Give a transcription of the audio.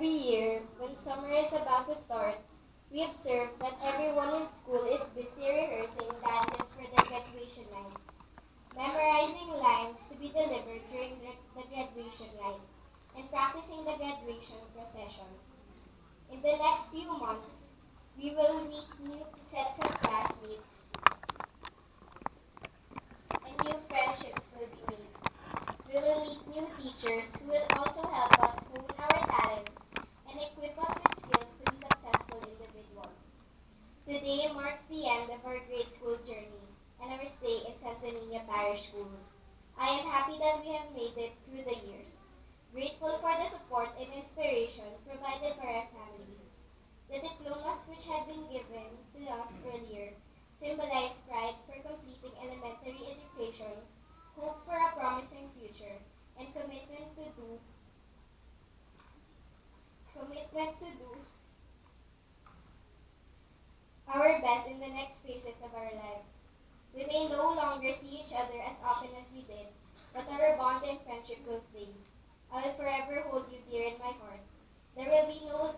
Every year, when summer is about to start, we observe that everyone in school is busy rehearsing dances for the graduation night, memorizing lines to be delivered during the graduation rites, and practicing the graduation procession. In the next few months, we will meet new sets of classmates and new friendships will be made. We will meet new teachers who will also help us hone our talents and equip us with skills to be successful individuals. Today marks the end of our grade school journey and our stay in Santo Niño Parish School. I am happy that we have made it through the years, grateful for the support and inspiration provided by our families. The diplomas which had been given to us earlier symbolize pride for completing elementary education, hope for a promising future, and commitment to do our best in the next phases of our lives. We may no longer see each other as often as we did, but our bond and friendship will stay. I will forever hold you dear in my heart. There will be no